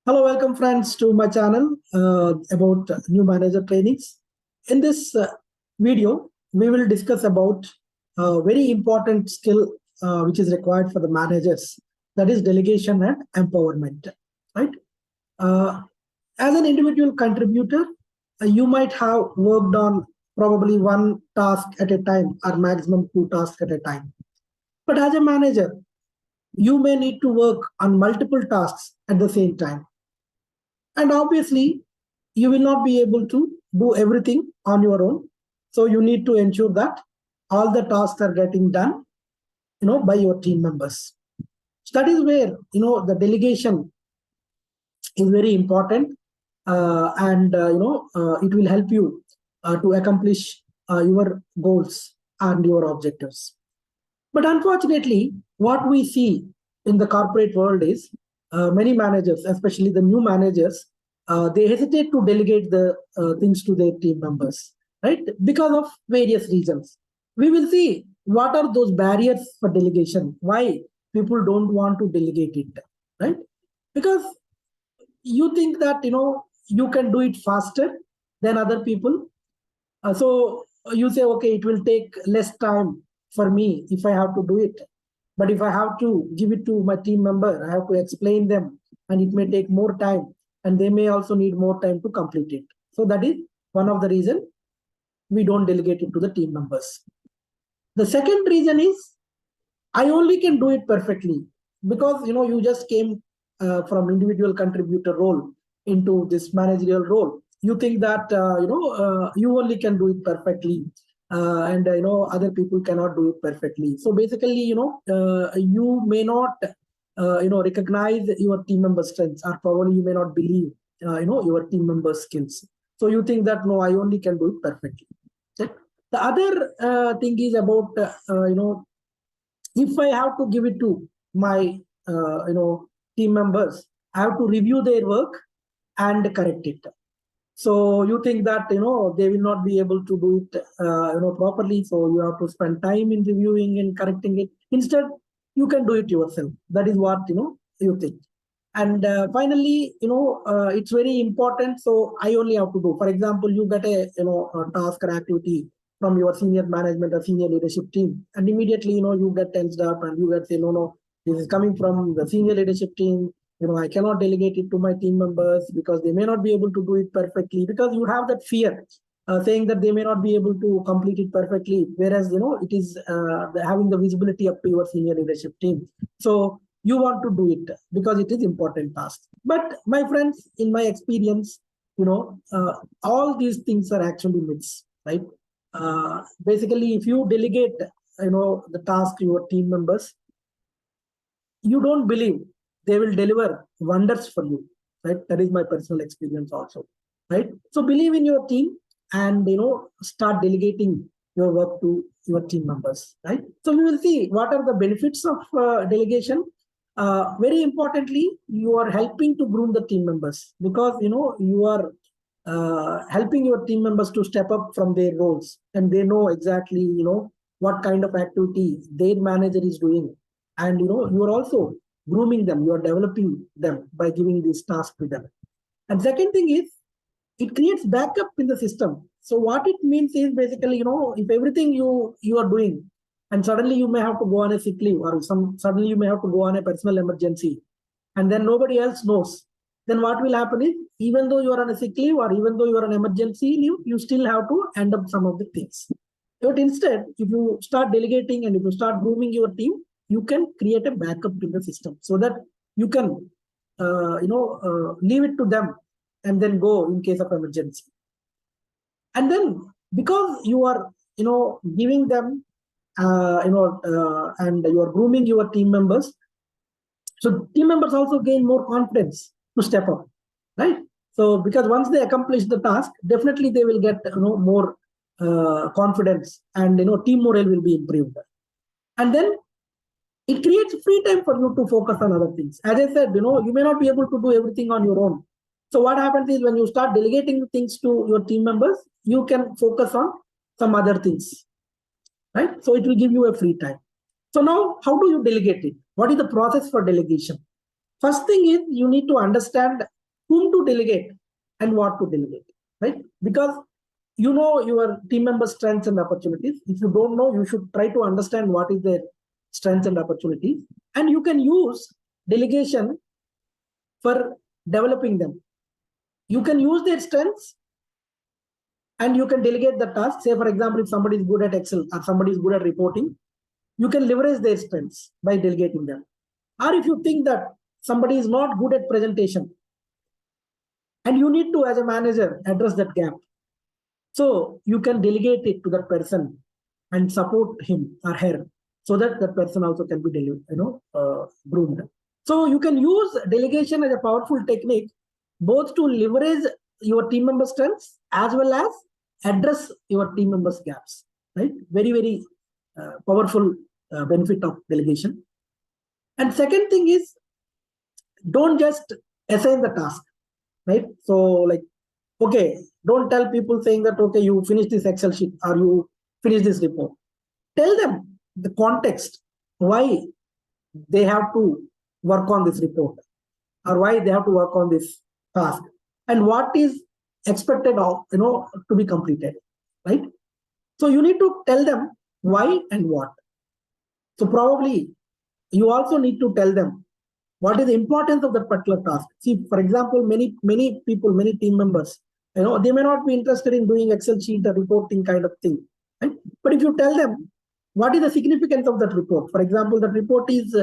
Hello, welcome friends to my channel about new manager trainings. In this video, we will discuss about a very important skill which is required for the managers, that is delegation and empowerment. Right? Uh, as an individual contributor, you might have worked on probably one task at a time or maximum two tasks at a time. But as a manager, you may need to work on multiple tasks at the same time. And obviously, you will not be able to do everything on your own. So you need to ensure that all the tasks are getting done, by your team members. So that is where, the delegation is very important. It will help you to accomplish your goals and your objectives. But unfortunately, what we see in the corporate world is many managers, especially the new managers, they hesitate to delegate the things to their team members, right? Because of various reasons. We will see what are those barriers for delegation, why people don't want to delegate it, right? Because you think that, you can do it faster than other people. So you say, okay, it will take less time for me if I have to do it. But if I have to give it to my team member, I have to explain them, and it may take more time, and they may also need more time to complete it. So that is one of the reasons we don't delegate it to the team members. The second reason is I only can do it perfectly, because you just came from individual contributor role into this managerial role. You think that you only can do it perfectly, and other people cannot do it perfectly. So basically, you may not recognize your team member's strengths, or probably you may not believe your team member's skills. So you think that no, I only can do it perfectly. Okay? The other thing is about if I have to give it to my team members, I have to review their work and correct it. So you think that they will not be able to do it properly, so you have to spend time in reviewing and correcting it. Instead, you can do it yourself. That is what you think. And finally, it's very important. So I only have to do. For example, you get a a task or activity from your senior management or senior leadership team, and immediately you get tensed up and you get say, no, this is coming from the senior leadership team. I cannot delegate it to my team members because they may not be able to do it perfectly, because you have that fear saying that they may not be able to complete it perfectly, whereas it is having the visibility up to your senior leadership team. So you want to do it because it is important task. But my friends, in my experience, all these things are actually myths, right? Basically, if you delegate the task to your team members, you don't believe they will deliver wonders for you, right? That is my personal experience also, right? So believe in your team and start delegating your work to your team members, right? So we will see what are the benefits of delegation. Very importantly, you are helping to groom the team members, because you are helping your team members to step up from their roles, and they know exactly what kind of activity their manager is doing, and you are also grooming them, you are developing them by giving this task to them. And second thing is, it creates backup in the system. So what it means is basically, if everything you are doing, and suddenly you may have to go on a sick leave, or suddenly you may have to go on a personal emergency, and then nobody else knows, then what will happen is, even though you are on a sick leave or even though you are on emergency leave, you still have to end up some of the things. But instead, if you start delegating and if you start grooming your team, you can create a backup in the system, so that you can leave it to them and then go in case of emergency. And then, because you are giving them and you are grooming your team members, so team members also gain more confidence to step up, right? So because once they accomplish the task, definitely they will get more confidence, and team morale will be improved. And then it creates free time for you to focus on other things. As I said, you may not be able to do everything on your own. So what happens is, when you start delegating things to your team members, you can focus on some other things, right? So it will give you a free time. So now, how do you delegate it? What is the process for delegation? First thing is, you need to understand delegate and what to delegate, right? Because you know your team members' strengths and opportunities. If you don't know, you should try to understand what is their strengths and opportunities, and you can use delegation for developing them. You can use their strengths and you can delegate the task. Say, for example, if somebody is good at Excel or somebody is good at reporting, you can leverage their strengths by delegating them. Or if you think that somebody is not good at presentation and you need to, as a manager, address that gap, so you can delegate it to that person and support him or her so that that person also can be groomed. So you can use delegation as a powerful technique both to leverage your team member strengths as well as address your team members gaps, right? Very, very powerful benefit of delegation. And second thing is, don't just assign the task, right? So like, okay, don't tell people saying that, okay, you finish this Excel sheet or you finish this report. Tell them the context, why they have to work on this report or why they have to work on this task and what is expected of, to be completed, right? So you need to tell them why and what. So probably you also need to tell them what is the importance of that particular task. See, for example, many people, many team members, they may not be interested in doing Excel sheet or reporting kind of thing, right? But if you tell them what is the significance of that report, for example, that report is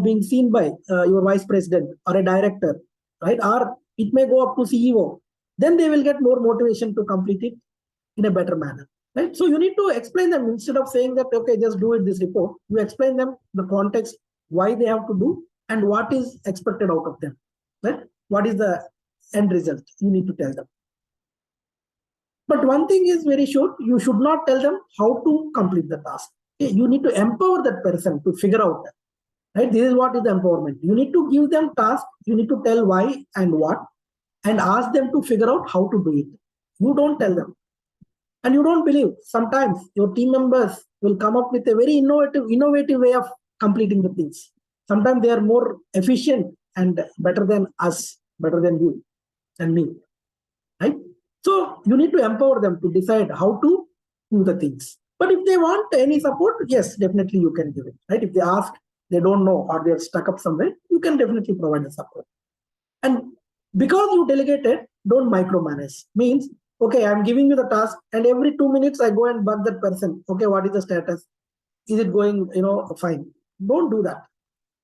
being seen by your vice president or a director, right? Or it may go up to CEO, then they will get more motivation to complete it in a better manner, right? So you need to explain them instead of saying that, okay, just do it this report. You explain them the context, why they have to do, and what is expected out of them, right? What is the end result? You need to tell them. But one thing is very sure, you should not tell them how to complete the task. Okay? You need to empower that person to figure out that, right? This is what is the empowerment. You need to give them task. You need to tell why and what, and ask them to figure out how to do it. You don't tell them. And you don't believe, sometimes your team members will come up with a very innovative way of completing the things. Sometimes they are more efficient and better than us, better than you and me, right? So you need to empower them to decide how to do the things. But if they want any support, yes, definitely you can give it, right? If they ask, they don't know, or they're stuck up somewhere, you can definitely provide the support. And because you delegated, don't micromanage. Means, okay, I'm giving you the task, and every 2 minutes I go and bug that person. Okay, what is the status? Is it going, fine? Don't do that.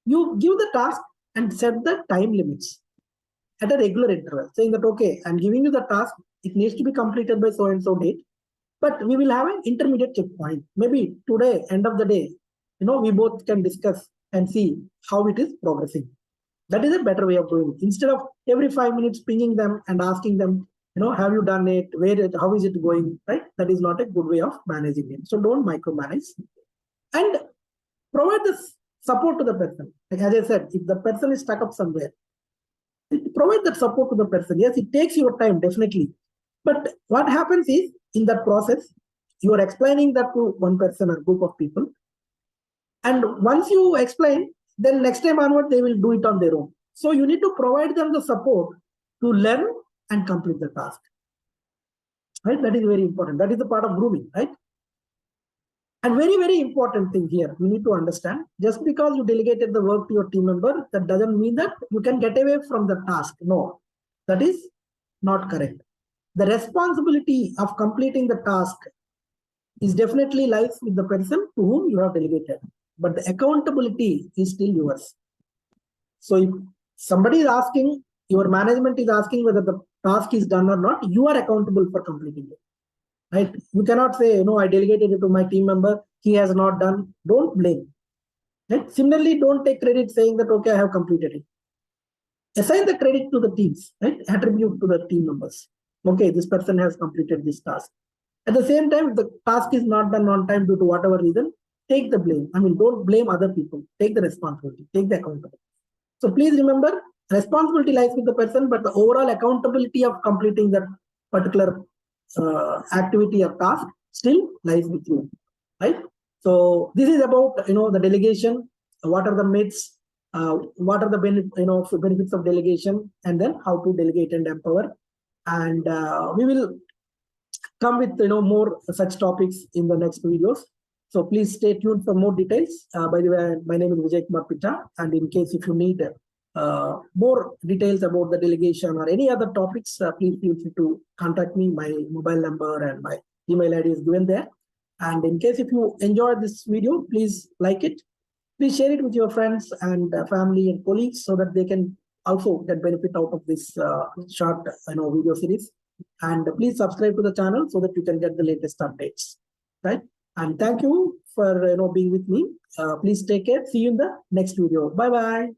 You give the task and set the time limits at a regular interval, saying that, okay, I'm giving you the task. It needs to be completed by so and so date, but we will have an intermediate checkpoint. Maybe today, end of the day, we both can discuss and see how it is progressing. That is a better way of doing it. Instead of every 5 minutes pinging them and asking them, have you done it? How is it going? Right? That is not a good way of managing it. So don't micromanage and provide this support to the person. Like as I said, if the person is stuck up somewhere, provide that support to the person. Yes, it takes your time, definitely. But what happens is, in that process, you are explaining that to one person or group of people. And once you explain, then next time onward, they will do it on their own. So you need to provide them the support to learn and complete the task. Right? That is very important. That is the part of grooming, right? And very, very important thing here, you need to understand, just because you delegated the work to your team member, that doesn't mean that you can get away from the task. No, that is not correct. The responsibility of completing the task is definitely lies with the person to whom you have delegated, but the accountability is still yours. So if somebody is asking, your management is asking whether the task is done or not, you are accountable for completing it. Right? You cannot say, no, I delegated it to my team member, he has not done. Don't blame. Right? Similarly, don't take credit saying that, okay, I have completed it. Assign the credit to the teams, right? Attribute to the team members. Okay, this person has completed this task. At the same time, if the task is not done on time due to whatever reason, take the blame. I mean, don't blame other people. Take the responsibility. Take the accountability. So please remember, responsibility lies with the person, but the overall accountability of completing that particular activity or task still lies with you, right? So this is about the delegation. What are the myths? what are the benefits of delegation, and then how to delegate and empower. And we will come with more such topics in the next videos. So please stay tuned for more details. By the way, my name is Vijay Kumar Pitta, and in case if you need more details about the delegation or any other topics, please feel free to contact me. My mobile number and my email ID is given there. And in case if you enjoyed this video, please like it. Please share it with your friends and family and colleagues so that they can also get benefit out of this short video series. And please subscribe to the channel so that you can get the latest updates. Right? And thank you for being with me. Please take care. See you in the next video. Bye bye.